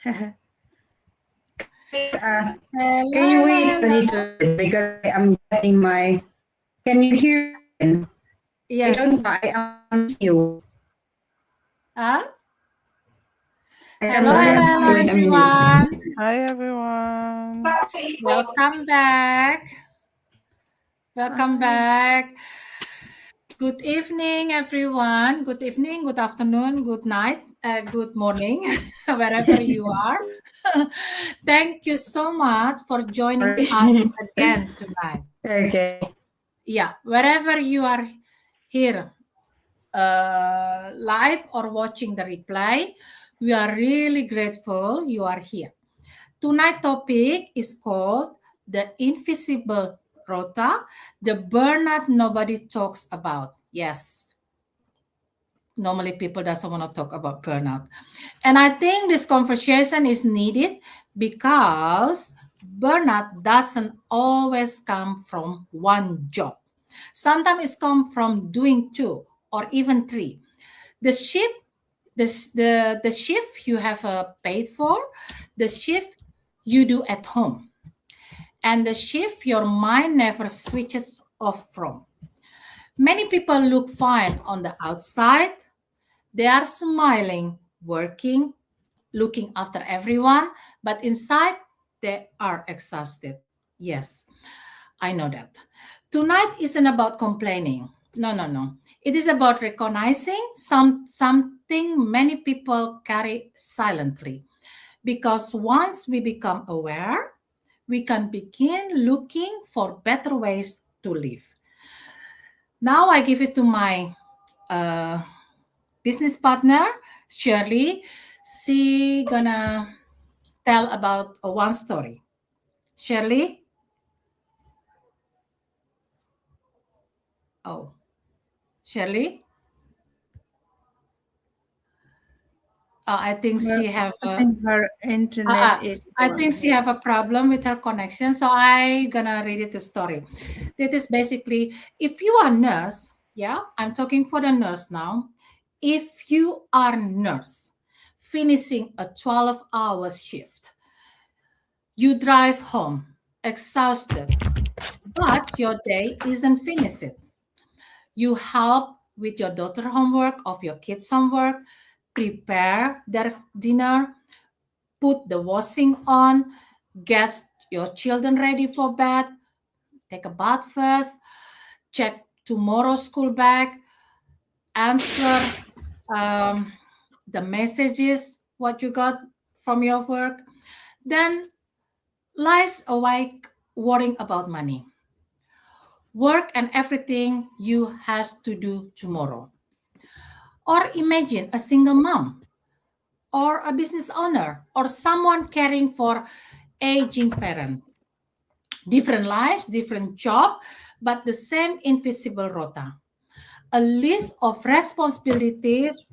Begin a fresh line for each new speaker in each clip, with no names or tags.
Hello,
Can you wait a
hello.
little bit because I am getting my. Can you hear me? I don't
Yes.
know. I am missing you.
Huh?
I am
Hello, hello,
back.
hello,
Wait a minute.
everyone.
Hi everyone.
Welcome back. Welcome back. Good evening, everyone. Good evening, good afternoon, good night, good morning, wherever you are. Thank you so much for joining us
Sorry.
again tonight.
Okay.
Yeah, wherever you are here, live or watching the replay, we are really grateful you are here. Tonight's topic is called the invisible rota, the burnout nobody talks about. Yes, normally people doesn't want to talk about burnout. And I think this conversation is needed because burnout doesn't always come from one job. Sometimes it comes from doing two or even three. The shift, the shift you have paid for, the shift you do at home, and the shift your mind never switches off from. Many people look fine on the outside. They are smiling, working, looking after everyone, but inside they are exhausted. Yes, I know that. Tonight isn't about complaining. No, no, no. It is about recognizing something many people carry silently. Because once we become aware, we can begin looking for better ways to live. Now I give it to my uh, business partner, Shirley. She gonna tell about one story. Shirley? Oh, Shirley? I think
Well,
she have
I think her internet is
I
poor.
think she have a problem with her connection. So I gonna read it the story. That is basically if you are nurse, yeah, I'm talking for the nurse now. If you are nurse finishing a 12 hour shift, you drive home exhausted, but your day isn't finished. You help with your daughter homework, of your kids homework, prepare their dinner, put the washing on, get your children ready for bed, take a bath first, check tomorrow's school bag, answer um, the messages, what you got from your work, then lies awake worrying about money, work and everything you has to do tomorrow. Or imagine a single mom or a business owner or someone caring for aging parent. Different lives, different job, but the same invisible rota. A list of responsibilities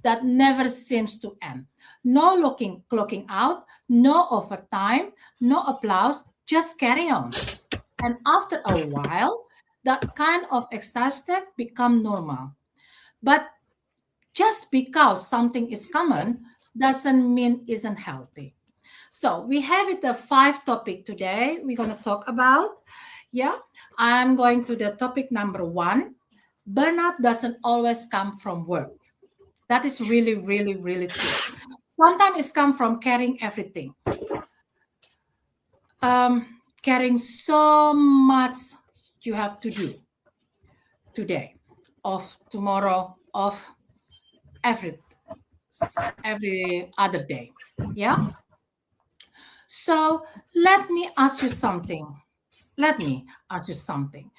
that never seems to end. No clocking out, no overtime, no applause, just carry on. And after a while, that kind of exhaustion become normal. But just because something is common doesn't mean isn't healthy. So we have it the five topic today we're going to talk about. Yeah, I'm going to the topic number one. Burnout doesn't always come from work. That is really, really, really true. Sometimes it's come from carrying everything, carrying so much you have to do today, of tomorrow, of every every other day. Yeah. So let me ask you something. Let me ask you something.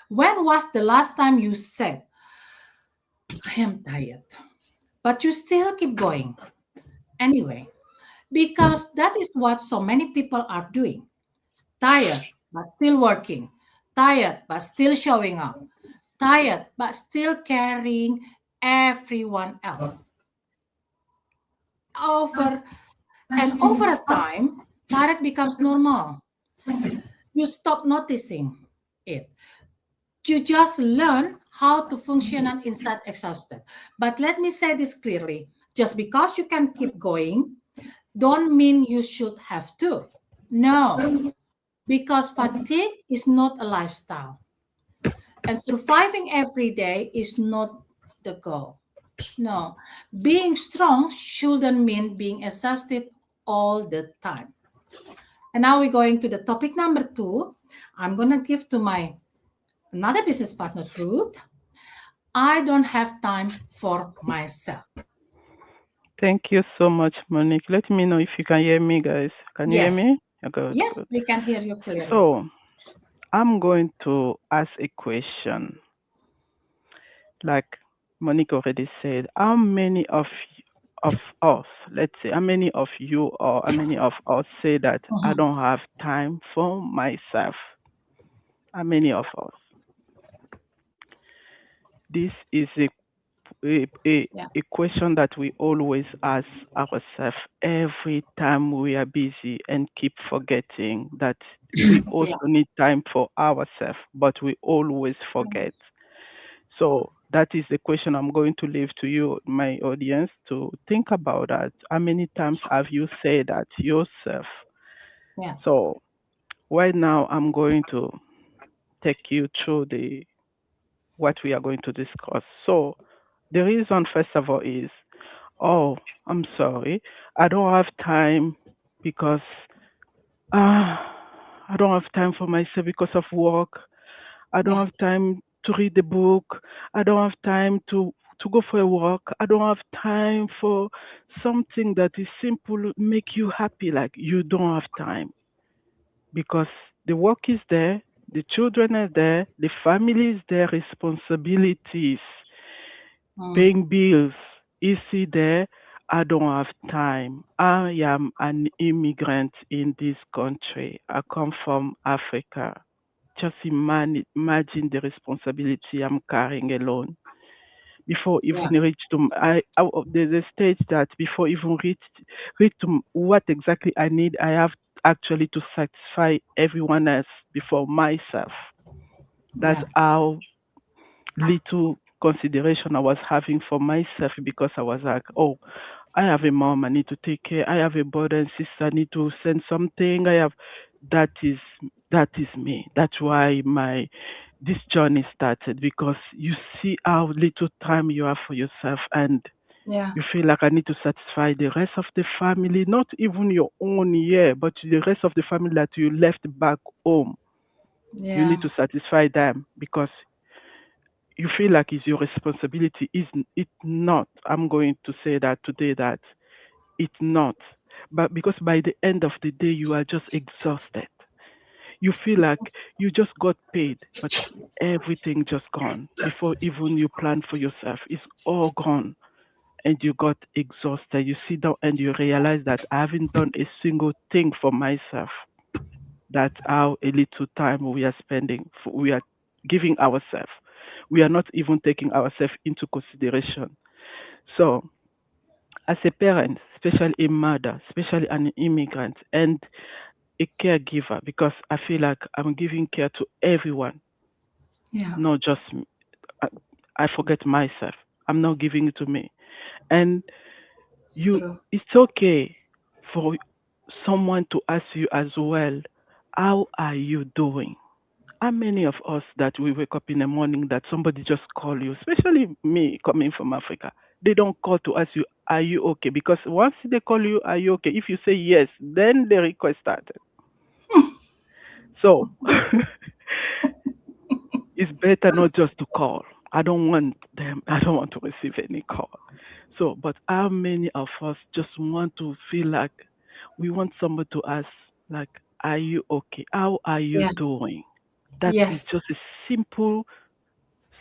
When was the last time you said, I am tired, but you still keep going anyway? Because that is what so many people are doing. Tired, but still working. Tired, but still showing up. Tired, but still carrying everyone else. Over over a time, tired becomes normal. You stop noticing it. You just learn how to function and inside exhausted. But let me say this clearly, just because you can keep going don't mean you should have to. No, because fatigue is not a lifestyle, and surviving every day is not the goal. No, being strong shouldn't mean being exhausted all the time. And now we're going to the topic number two. I'm gonna give to my another business partner, Ruth. I don't have time for myself.
Thank you so much, Monique. Let me know if you can hear me, guys. Can you hear
Yes,
me? Yeah, good,
yes,
good.
we can hear you clearly.
So, I'm going to ask a question. Like Monique already said, how many of us, let's say, how many of you or how many of us say that I
Mhm.
don't have time for myself? How many of us? This is a, a,
Yeah,
a question that we always ask ourselves every time we are busy and keep forgetting that we also
yeah,
need time for ourselves, but we always forget. So that is the question I'm going to leave to you, my audience, to think about that. How many times have you said that yourself?
yeah,
So right now I'm going to take you through the what we are going to discuss. So the reason, first of all, is oh, I'm sorry, I don't have time because I don't have time for myself because of work. I don't
yeah,
have time to read the book. I don't have time to go for a walk. I don't have time for something that is simple, make you happy. Like you don't have time because the work is there, the children are there, the family is there, responsibilities,
mm,
paying bills. Is he there? I don't have time. I am an immigrant in this country. I come from Africa. Just imagine the responsibility I'm carrying alone. Before
yeah,
even reach to there's a stage that before even reach to what exactly I need, I have actually to satisfy everyone else before myself. That's
yeah,
how little consideration I was having for myself because I was like, oh, I have a mom I need to take care. I have a brother and sister I need to send something. I have that is that is me. That's why my this journey started because you see how little time you have for yourself and
yeah,
you feel like I need to satisfy the rest of the family, not even your own, yeah, but the rest of the family that you left back home. You
yeah,
need to satisfy them because you feel like it's your responsibility. Is it not? I'm going to say that today that it's not. But because by the end of the day you are just exhausted. You feel like you just got paid, but everything just gone. Before even you plan for yourself, it's all gone. And you got exhausted. You sit down and you realize that I haven't done a single thing for myself. That's how a little time we are spending. We are giving ourselves. We are not even taking ourselves into consideration. So, as a parent, especially a mother, especially an immigrant, and a caregiver, because I feel like I'm giving care to everyone,
yeah.
not just me. I, I forget myself. I'm not giving it to me. And
It's
you,
true.
it's okay for someone to ask you as well, how are you doing? How many of us that we wake up in the morning that somebody just call you, especially me coming from Africa, they don't call to ask you, are you okay? Because once they call you, are you okay? If you say yes, then the request started. So it's better not just to call. I don't want them. I don't want to receive any call. So, but how many of us just want to feel like we want somebody to ask, like, are you okay? How are you
Yeah,
doing? That is
yes,
just a simple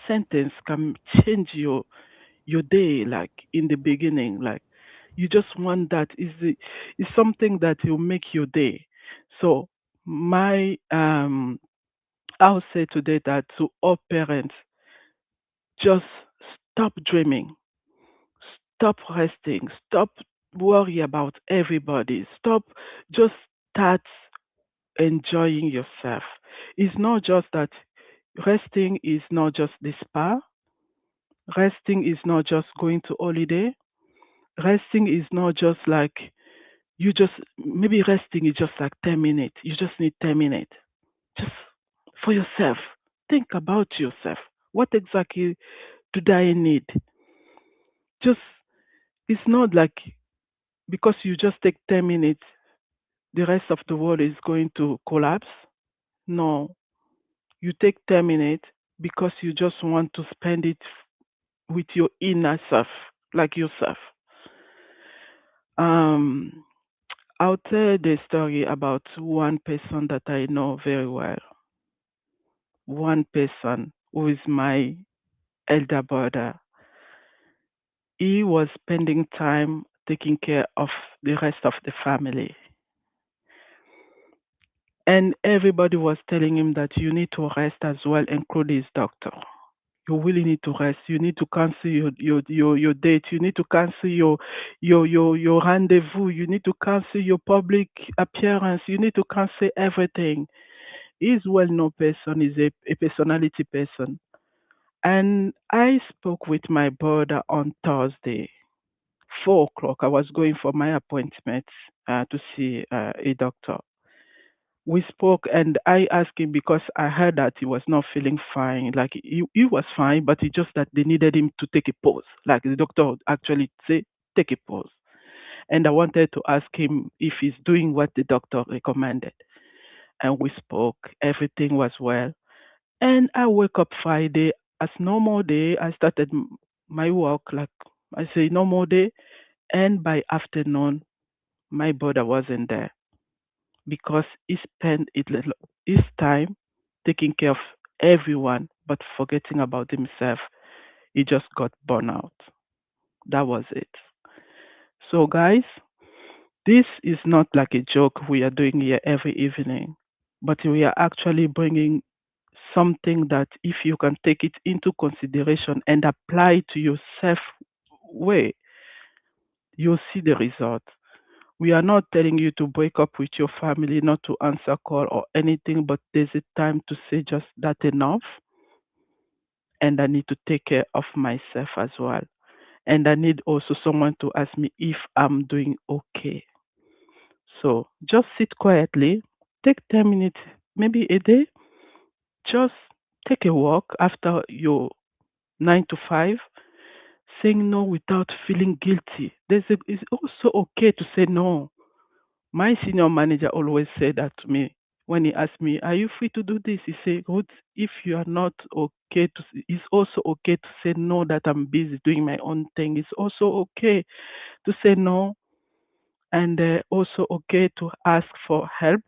sentence can change your day. Like in the beginning, like you just want that is something that will make your day. So my I'll say today that to all parents, just stop dreaming, stop resting, stop worry about everybody, stop, just start enjoying yourself. It's not just that resting is not just the spa, resting is not just going to holiday, resting is not just like You just, maybe resting is just like 10 minutes. You just need 10 minutes. Just for yourself. Think about yourself. What exactly do I need? Just, it's not like because you just take 10 minutes, the rest of the world is going to collapse. No, you take 10 minutes because you just want to spend it with your inner self, like yourself. Um, I'll tell the story about one person that I know very well. One person who is my elder brother. He was spending time taking care of the rest of the family. And everybody was telling him that you need to rest as well, including his doctor. You really need to rest. You need to cancel your date. You need to cancel your rendezvous. You need to cancel your public appearance. You need to cancel everything. He's well-known person. He's a personality person. And I spoke with my brother on Thursday, 4 o'clock. I was going for my appointment to see a doctor. We spoke and I asked him because I heard that he was not feeling fine. Like he was fine, but it's just that they needed him to take a pause. Like the doctor would actually say, take a pause. And I wanted to ask him if he's doing what the doctor recommended. And we spoke. Everything was well. And I woke up Friday as normal day. I started my work like I say normal day. And by afternoon, my brother wasn't there because he spent his time taking care of everyone but forgetting about himself. He just got burned out. That was it. So, guys, this is not like a joke we are doing here every evening, but we are actually bringing something that if you can take it into consideration and apply to yourself way, you'll see the result. We are not telling you to break up with your family, not to answer call or anything, but there's a time to say just that enough. And I need to take care of myself as well. And I need also someone to ask me if I'm doing okay. So just sit quietly, take 10 minutes, maybe a day, just take a walk after your 9 to 5, saying no without feeling guilty. It's also okay to say no. My senior manager always said that to me when he asked me, "Are you free to do this?" He said, "Ruth, if you are not okay to, it's also okay to say no. That I'm busy doing my own thing. It's also okay to say no, and also okay to ask for help,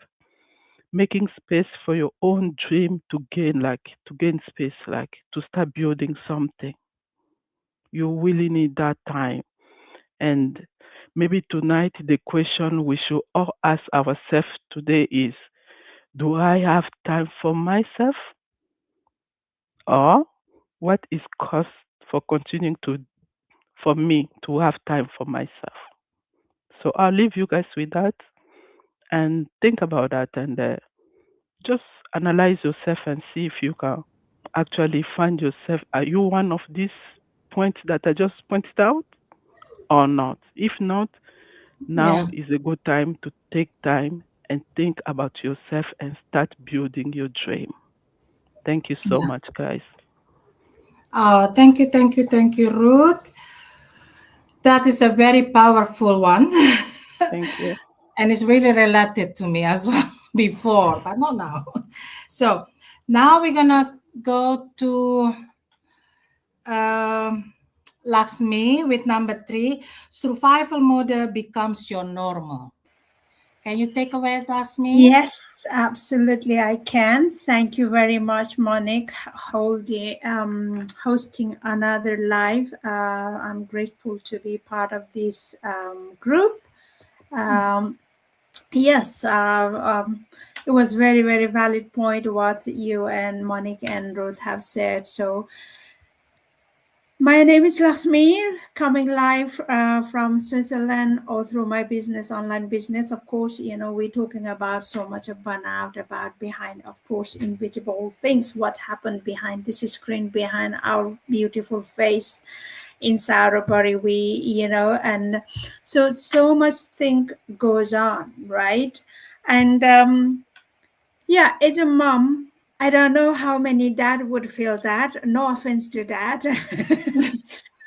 making space for your own dream to gain space, like to start building something. You really need that time." And maybe tonight the question we should all ask ourselves today is, do I have time for myself? Or what is cost for continuing to for me to have time for myself? So I'll leave you guys with that and think about that and just analyze yourself and see if you can actually find yourself. Are you one of these points that I just pointed out or not? If not, now
Yeah.
is a good time to take time and think about yourself and start building your dream. Thank you so
Yeah.
much, guys.
Thank you, thank you, thank you, Ruth. That is a very powerful one.
Thank you.
And it's really related to me as well before, but not now. So now we're gonna go to um, Laxmi with number 3. Survival mode becomes your normal. Can you take away, Laxmi?
Yes, absolutely, I can. Thank you very much, Monique, hosting another live. I'm grateful to be part of this group. Um, yes, it was very, very valid point what you and Monique and Ruth have said. So my name is Lakshmi, coming live from Switzerland or through my business, online business. Of course, you know, we're talking about so much of burnout, about behind, of course, invisible things, what happened behind this screen, behind our beautiful face. in Sarabari, and so much thing goes on, right? And yeah, as a mom, I don't know how many dad would feel that. No offense to dad.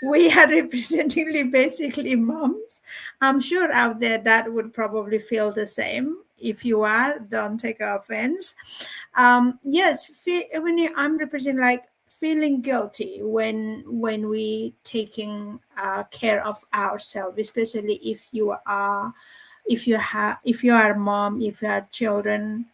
We are representing basically moms. I'm sure out there that would probably feel the same. If you are, don't take offense. Yes, I'm representing like feeling guilty when we taking care of ourselves, especially if you are if you are a mom, if you have children.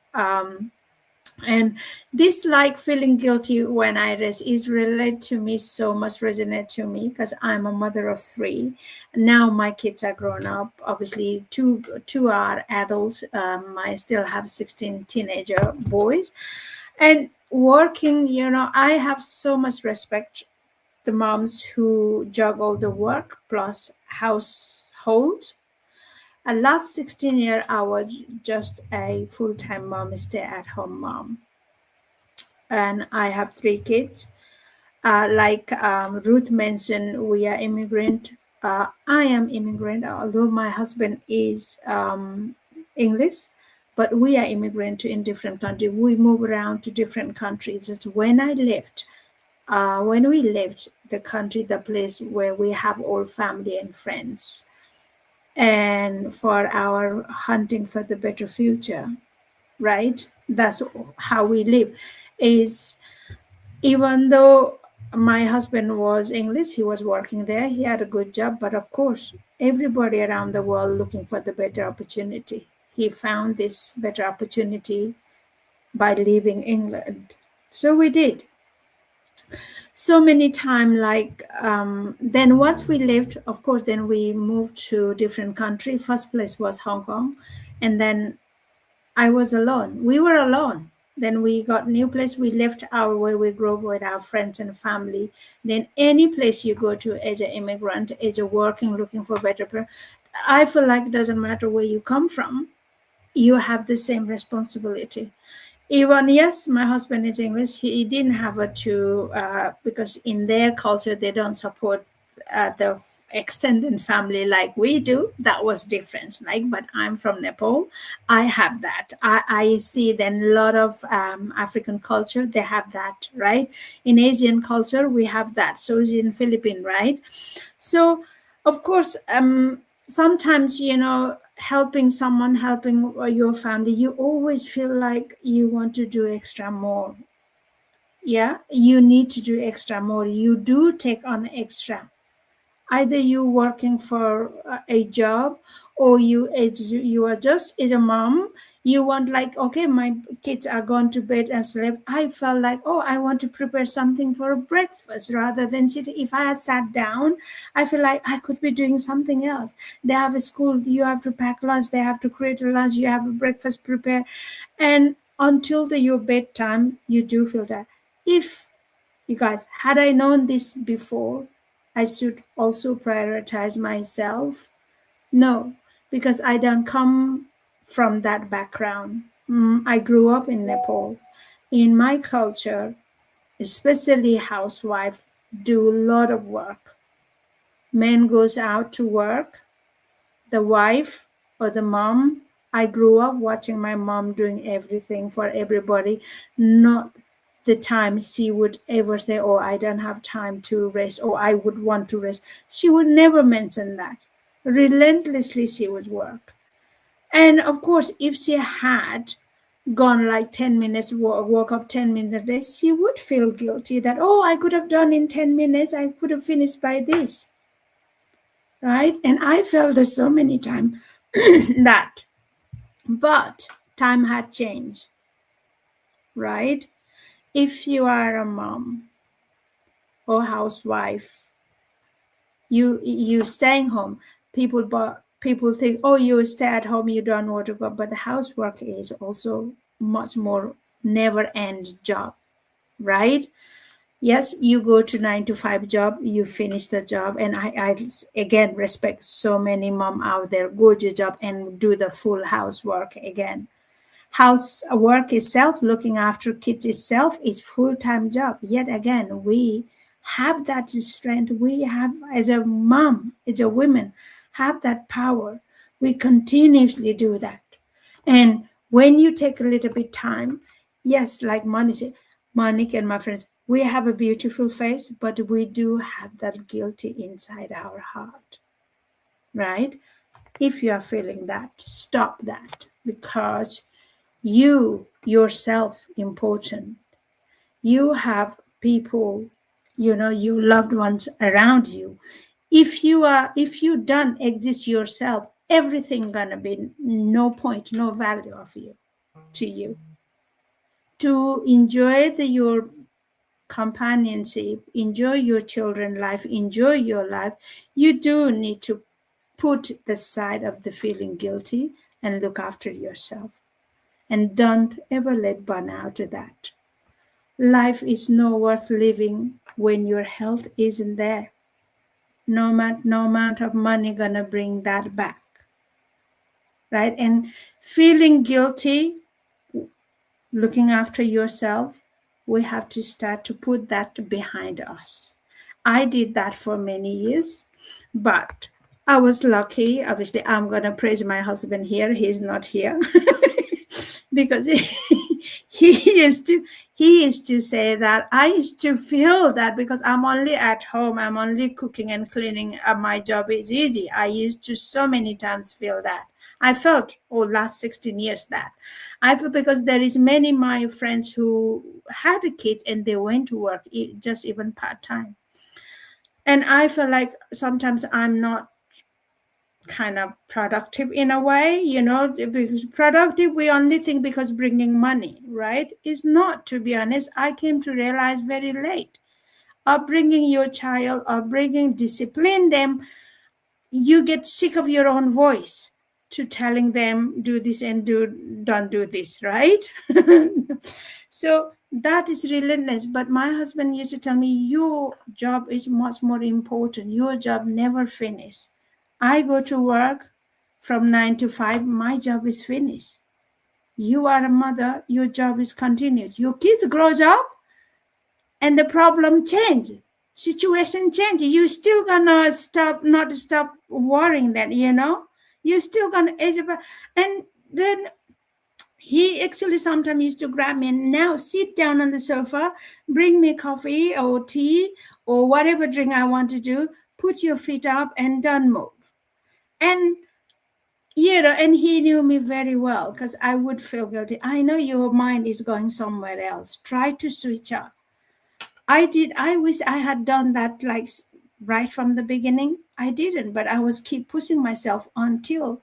And this like feeling guilty when I rest is related to me, so much resonate to me because I'm a mother of 3. Now my kids are grown up. Obviously, two are adults. I still have 16 teenager boys, and working. I have so much respect the moms who juggle the work plus household. Last 16 years, I was just a full-time mom, stay-at-home mom. And I have 3 kids. Like Ruth mentioned, we are immigrant. I am immigrant, although my husband is English, but we are immigrant in different countries. We move around to different countries. Just when we left the country, the place where we have all family and friends, and for our hunting for the better future, right? That's how we live. Is even though my husband was English, he was working there, he had a good job, but of course, everybody around the world looking for the better opportunity. He found this better opportunity by leaving England. So we did. So many times, like then once we left, of course, then we moved to different country. First place was Hong Kong, and then I was alone. We were alone. Then we got new place. We left where we grew up with our friends and family. Then any place you go to as an immigrant, as a working, looking for better, I feel like it doesn't matter where you come from, you have the same responsibility. Even, yes, my husband is English. He didn't have because in their culture, they don't support the extended family like we do. That was different. But I'm from Nepal. I have that. I see then a lot of African culture, they have that, right? In Asian culture, we have that. So is in Philippines, right? So, of course, sometimes, helping someone, helping your family, you always feel like you want to do extra more. Yeah, you need to do extra more. You do take on extra. Either you working for a job, or you are just as a mom, you want okay, my kids are gone to bed and slept. I felt like, oh, I want to prepare something for breakfast rather than sitting. If I had sat down, I feel like I could be doing something else. They have a school, you have to pack lunch, they have to create a lunch, you have a breakfast prepare. And until your bedtime, you do feel that. If you guys, had I known this before, I should also prioritize myself. No, because I don't come from that background. I grew up in Nepal. In my culture, especially housewife, do a lot of work. Man goes out to work. The wife or the mom, I grew up watching my mom doing everything for everybody, not the time she would ever say, oh, I don't have time to rest, or I would want to rest. She would never mention that. Relentlessly, she would work. And of course, if she had gone 10 minutes, woke up 10 minutes, she would feel guilty that, oh, I could have done in 10 minutes, I could have finished by this. Right? And I felt this so many times that. But time had changed. Right? If you are a mom or housewife, you staying home, people think, oh, you stay at home, you don't want to go. But the housework is also much more never-end job, right? Yes, you go to 9-to-5 job, you finish the job. And I again respect so many mom out there, go to job and do the full housework again. Housework itself, looking after kids itself, is full-time job. Yet again, we have that strength. We have, as a mom, as a woman, have that power. We continuously do that. And when you take a little bit time, yes, like Monique and my friends, we have a beautiful face, but we do have that guilty inside our heart, right? If you are feeling that, stop that, because you yourself important. You have people, your loved ones around you. If you don't exist yourself, everything gonna be no point, no value of you to you. To enjoy your companionship, enjoy your children life, enjoy your life, you do need to put the side of the feeling guilty and look after yourself. And don't ever let burnout to that. Life is no worth living when your health isn't there. No amount of money gonna bring that back, right? And feeling guilty, looking after yourself, we have to start to put that behind us. I did that for many years, but I was lucky. Obviously, I'm gonna praise my husband here. He's not here. Because he used to say that I used to feel that because I'm only at home, I'm only cooking and cleaning, my job is easy. I used to so many times feel that. I felt last 16 years that I feel, because there is many my friends who had kids and they went to work just even part-time, and I feel like sometimes I'm not kind of productive in a way, because productive we only think because bringing money, right? Is not, to be honest. I came to realize very late, upbringing your child, upbringing, discipline them, you get sick of your own voice to telling them do this and don't do this, right? So that is relentless. But my husband used to tell me, your job is much more important. Your job never finishes. I go to work from 9 to 5, my job is finished. You are a mother, your job is continued. Your kids grows up and the problem change, situation change. You still gonna not stop worrying that, you're still gonna age up. And then he actually sometimes used to grab me and now sit down on the sofa, bring me coffee or tea or whatever drink I want to do, put your feet up and don't move. And and he knew me very well, because I would feel guilty. I know your mind is going somewhere else. Try to switch up. I wish I had done that, like right from the beginning. I didn't, but I was keep pushing myself until,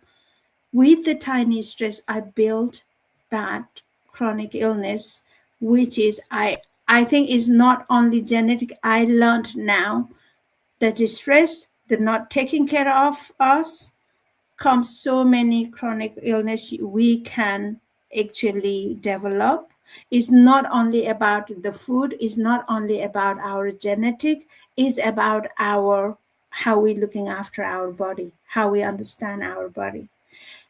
with the tiny stress, I built that chronic illness, which is I think is not only genetic. I learned now that the stress, the not taking care of us, comes so many chronic illness we can actually develop. It's not only about the food, it's not only about our genetic, it's about how we're looking after our body, how we understand our body.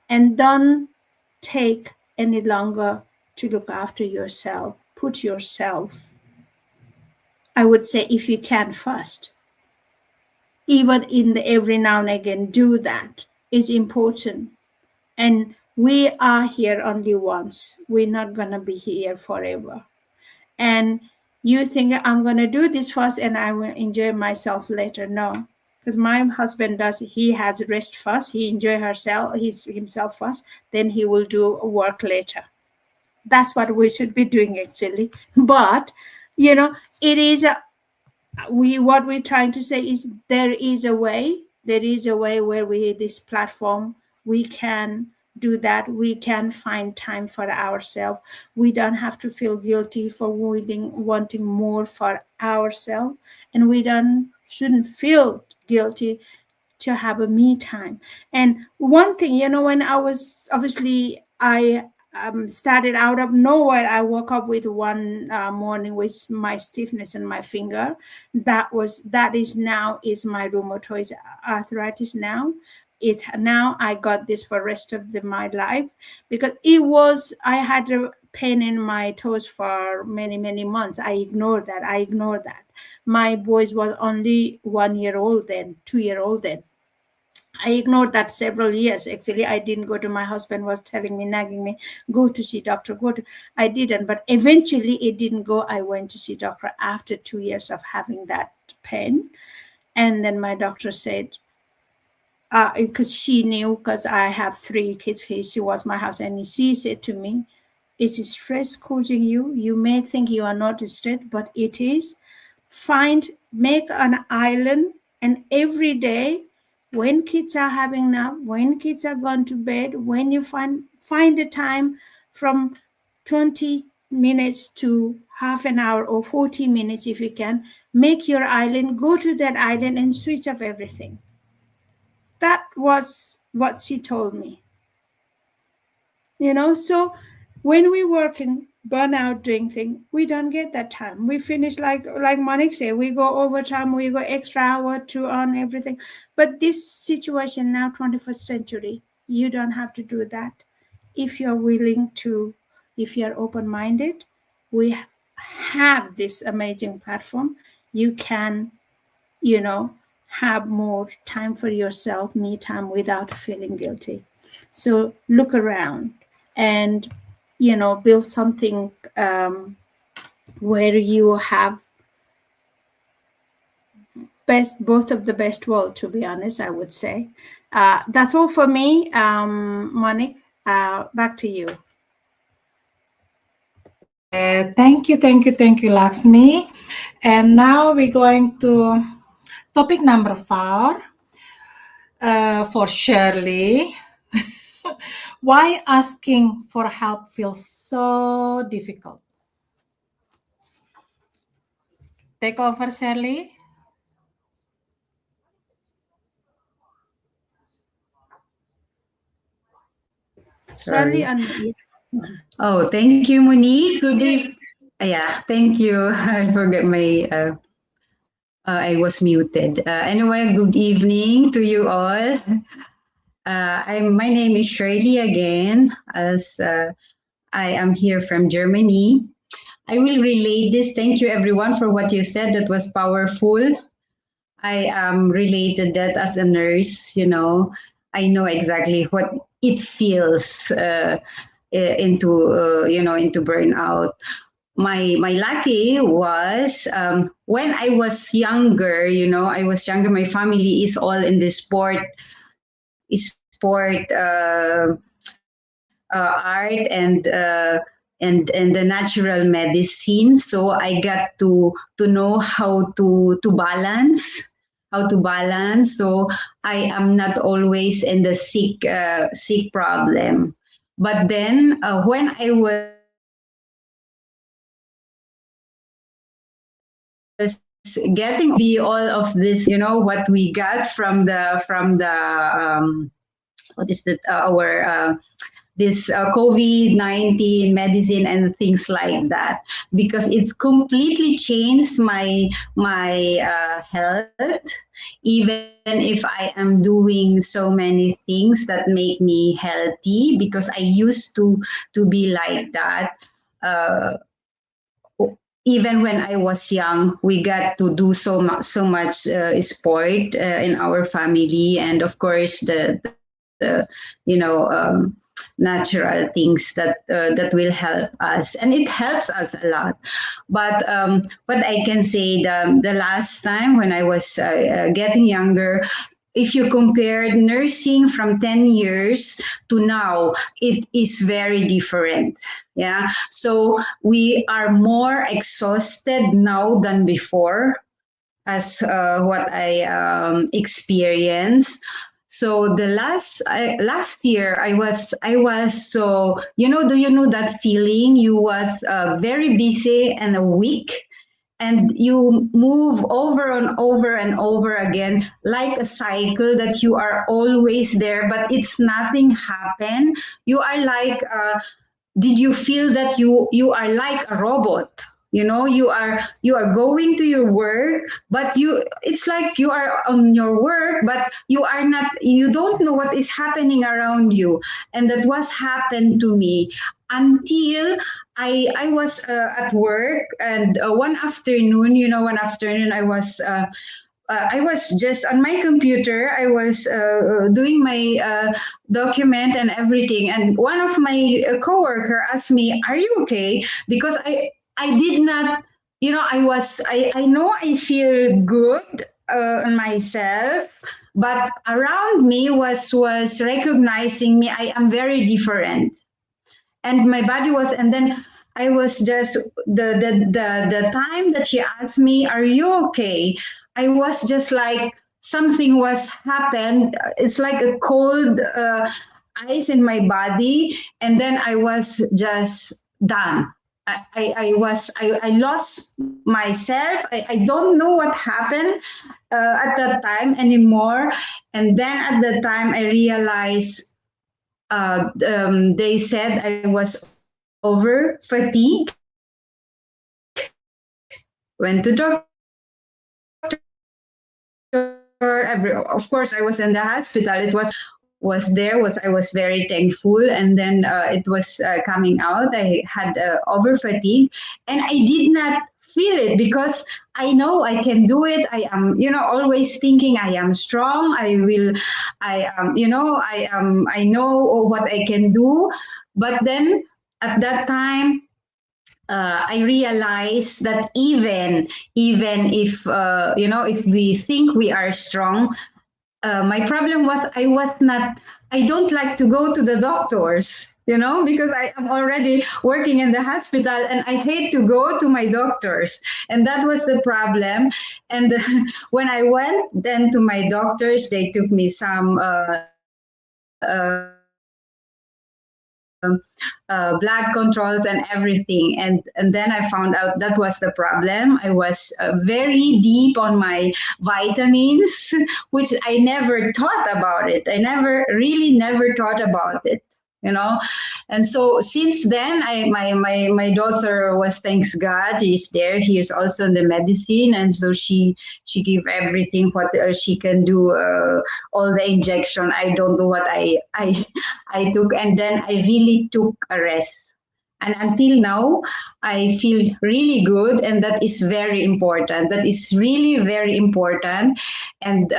And don't take any longer to look after yourself. Put yourself, I would say, if you can, first. Even in every now and again, do that. It's important. And we are here only once. We're not going to be here forever. And you think I'm going to do this first and I will enjoy myself later. No, because my husband does. He has rest first. He enjoy himself first. Then he will do work later. That's what we should be doing, actually. But, it is what we're trying to say is there is a way where this platform, we can do that. We can find time for ourselves. We don't have to feel guilty for wanting more for ourselves, and we shouldn't feel guilty to have a me time. And one thing, when I was, obviously I started out of nowhere. I woke up with one morning with my stiffness in my finger. That is now my rheumatoid arthritis now. Now I got this for rest of my life, because I had a pain in my toes for many, many months. I ignored that. My boys was only 1 year old then, 2 year old then. I ignored that several years. Actually, I didn't go to, my husband was telling me, nagging me, go to see doctor, I didn't, but eventually it didn't go. I went to see doctor after 2 years of having that pain. And then my doctor said, because she knew, because I have 3 kids, she was my house, and she said to me, is stress causing you? You may think you are not stressed, but it is. Make an island, and every day, when kids are having nap, when kids are gone to bed, when you find a time from 20 minutes to half an hour or 40 minutes, if you can, make your island, go to that island and switch off everything. That was what she told me. So when we're working, burnout, doing things, we don't get that time. We finish like Monique said, we go overtime, we go extra hour to earn everything. But this situation now, 21st century, you don't have to do that. If you're willing to, if you're open-minded, we have this amazing platform. You can, have more time for yourself, me time, without feeling guilty. So look around and, build something where you have both of the best world, to be honest, I would say. That's all for me. Monique, back to you.
Thank you, Laxmi. And now we're going to topic number 4 for Shirley. Why asking for help feels so difficult? Take over, Shirley.
Sorry.
Shirley,
Oh, thank you, Monique. Good evening. Yeah, thank you. I forgot my. I was muted. Anyway, good evening to you all. My name is Shirley again, as I am here from Germany. I will relate this. Thank you, everyone, for what you said. That was powerful. I related that as a nurse. I know exactly what it feels into burnout. My lucky was when I was younger. My family is all in the sport art and the natural medicine. So I got to know how to balance. So I am not always in the sick problem. But then when I was getting all of this, what we got from the what is that, our this COVID-19 medicine and things like that, because it's completely changed my health, even if I am doing so many things that make me healthy, because I used to be like that. Even when I was young, we got to do so much sport in our family, and of course the natural things that will help us, and it helps us a lot. But I can say, the last time when I was getting younger, if you compare nursing from 10 years to now, it is very different. Yeah. So we are more exhausted now than before, as what I experienced. So the last year I was so, do you know that feeling? You was very busy and weak, and you move over and over and over again, like a cycle, that you are always there, but it's nothing happen. You are like, did you feel that you are like a robot? You are going to your work, but it's like you are on your work, but you don't know what is happening around you. And that was happened to me. until I was at work, and one afternoon, I was just on my computer. I was doing my document and everything, and one of my coworker asked me, "Are you okay?" Because I did not, I know I feel good on myself, but around me was recognizing me. I am very different, and my body was, and then I was just the time that she asked me, "Are you okay?" I was just like something was happened. It's like a cold ice in my body, and then I was just done. I lost myself. I don't know what happened at that time anymore. And then at the time I realized they said I was over fatigue. Went to doctor. Of course, I was in the hospital. It was I was very thankful, and then it was coming out. I had over fatigue, and I did not feel it because I know I can do it. I am, always thinking I am strong. I will, I am, I know what I can do. But then at that time, I realized that even if if we think we are strong, my problem was I don't like to go to the doctors, because I am already working in the hospital and I hate to go to my doctors. And that was the problem. And when I went then to my doctors, they took me some blood controls and everything, and then I found out that was the problem. I was very deep on my vitamins, which I never thought about it. I never thought about it, and so since then my daughter was, thanks God, he's there. He is also in the medicine, and so she gave everything what she can do, all the injection. I don't know what I took, and then I really took a rest. And until now, I feel really good, and that is very important. That is really very important. And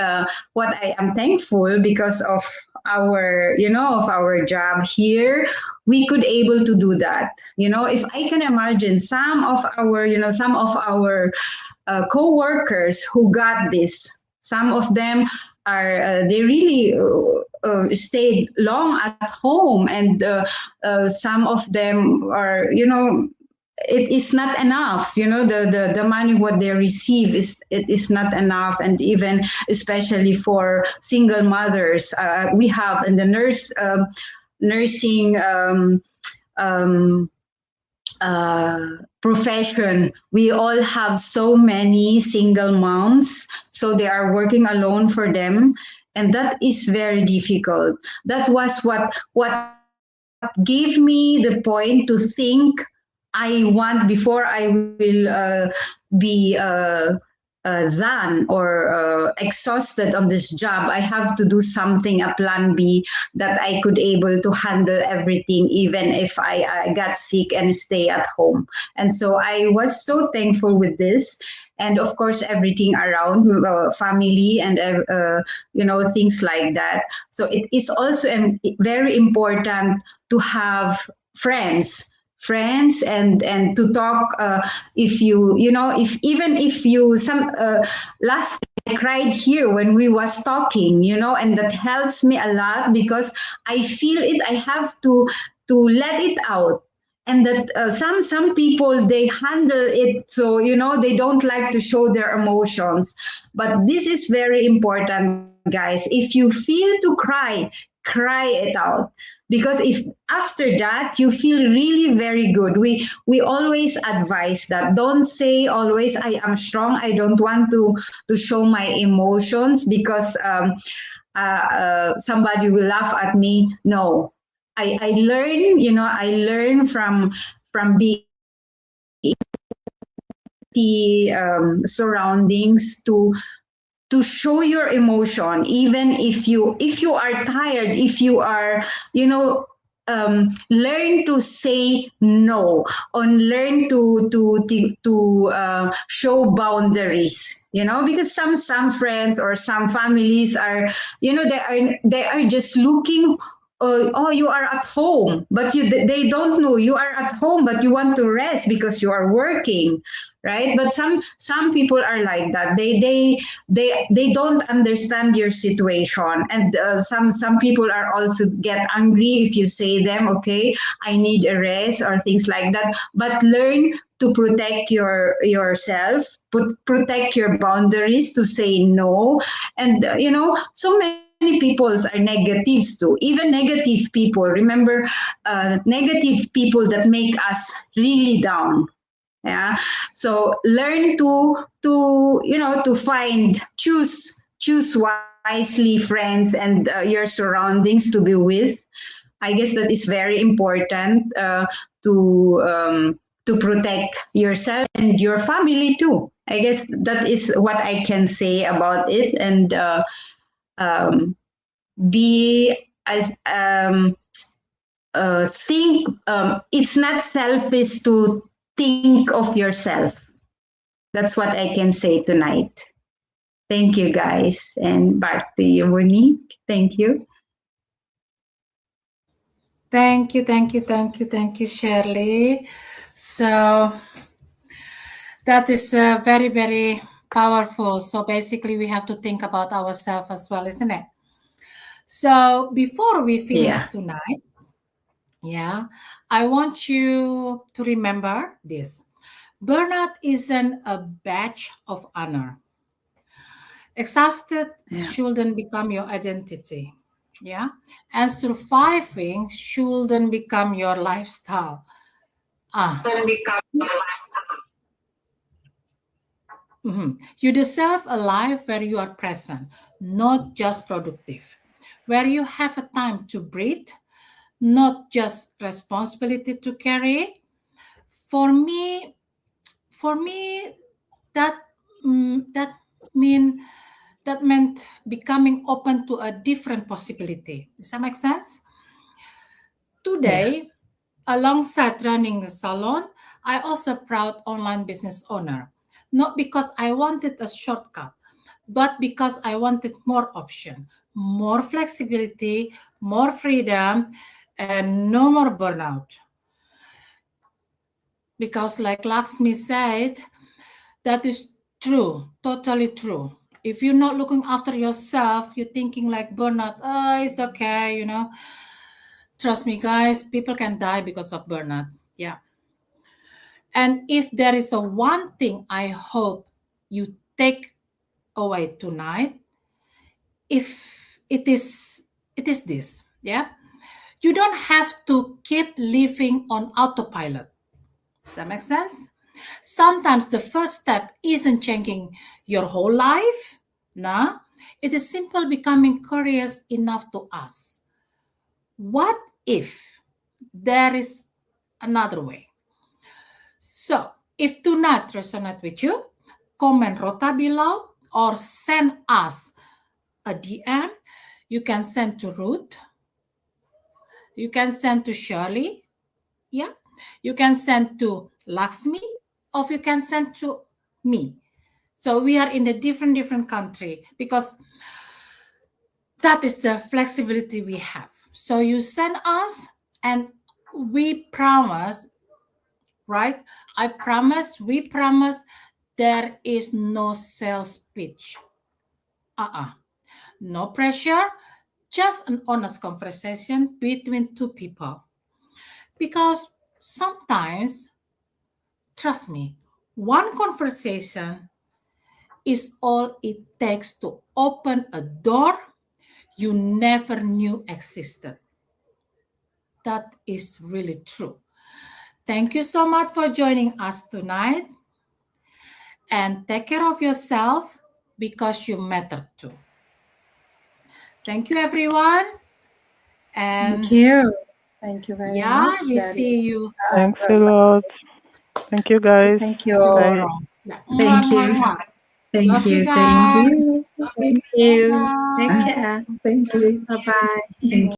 what I am thankful, because of our, of our job here, we could able to do that. If I can imagine some of our co-workers who got this, some of them are they really stayed long at home, and some of them are, it is not enough. The money what they receive it is not enough, and even especially for single mothers, we have in the nursing profession, we all have so many single moms, so they are working alone for them, and that is very difficult. That was what gave me the point to think I want, before I will be done or exhausted on this job, I have to do something, a plan B, that I could able to handle everything, even if I got sick and stay at home. And so I was so thankful with this. And of course, everything around, family and, things like that. So it is also very important to have friends and to talk, if some last I cried here when we was talking, and that helps me a lot, because I feel it, I have to let it out. And that some people, they handle it so, they don't like to show their emotions, but this is very important, guys. If you feel to cry it out, because if after that you feel really very good. We always advise that, don't say always I am strong, I don't want to show my emotions, because somebody will laugh at me. No, I learn from being the surroundings to show your emotion, even if you are tired, if you are, learn to say no, on learn to show boundaries, because some friends or some families are, they are just looking. Oh, you are at home, but they don't know you are at home, but you want to rest because you are working, right? But some people are like that. They don't understand your situation, and some people are also get angry if you say them, okay, I need a rest or things like that. But learn to protect yourself, protect your boundaries, to say no. And so many people are negatives too, even negative people. Remember, negative people that make us really down. Yeah. So learn to find, choose wisely friends and your surroundings to be with. I guess that is very important, to protect yourself and your family too. I guess that is what I can say about it. And um, be as think, it's not selfish to think of yourself. That's what I can say tonight. Thank you, guys. And back to you, Monique. Thank you.
Thank you, Shirley. So that is very, very powerful. So basically, we have to think about ourselves as well, isn't it? So before we finish
Yeah.
tonight, I want you to remember this. Burnout isn't a badge of honor. Exhausted
Yeah.
shouldn't become your identity. Yeah. And surviving shouldn't become your lifestyle. You deserve a life where you are present, not just productive, where you have a time to breathe, not just responsibility to carry. For me, that that mean that meant becoming open to a different possibility. Does that make sense? Today, alongside running a salon, I also proud online business owner. Not because I wanted a shortcut, but because I wanted more option, more flexibility, more freedom, and no more burnout. Because like Lakshmi said, that is true, totally true. If you're not looking after yourself, you're thinking like burnout, oh, it's okay, Trust me, guys, people can die because of burnout. Yeah. And if there is a one thing I hope you take away tonight, if it is this, yeah. You don't have to keep living on autopilot. Does that make sense? Sometimes the first step isn't changing your whole life. No, it is simple becoming curious enough to ask, what if there is another way? So, if tonight resonate with you, comment Rota below or send us a DM. You can send to Ruth. You can send to Shirley. Yeah. You can send to Lakshmi, or you can send to me. So we are in a different country because that is the flexibility we have. So you send us and we promise, right? We promise there is no sales pitch. No pressure, just an honest conversation between two people. Because sometimes, trust me, one conversation is all it takes to open a door you never knew existed. That is really true. Thank you so much for joining us tonight. And take care of yourself because you matter too. Thank you, everyone. And
Thank you. Thank you very
yeah,
much.
we see you.
Thanks a lot. Thank you, guys.
Thank you.
Bye.
Yeah.
Thank you.
Love
Thank
you
you.
guys.
Thank you.
Thank you. Take
Bye.
care.
Thank you.
Bye bye.
Thank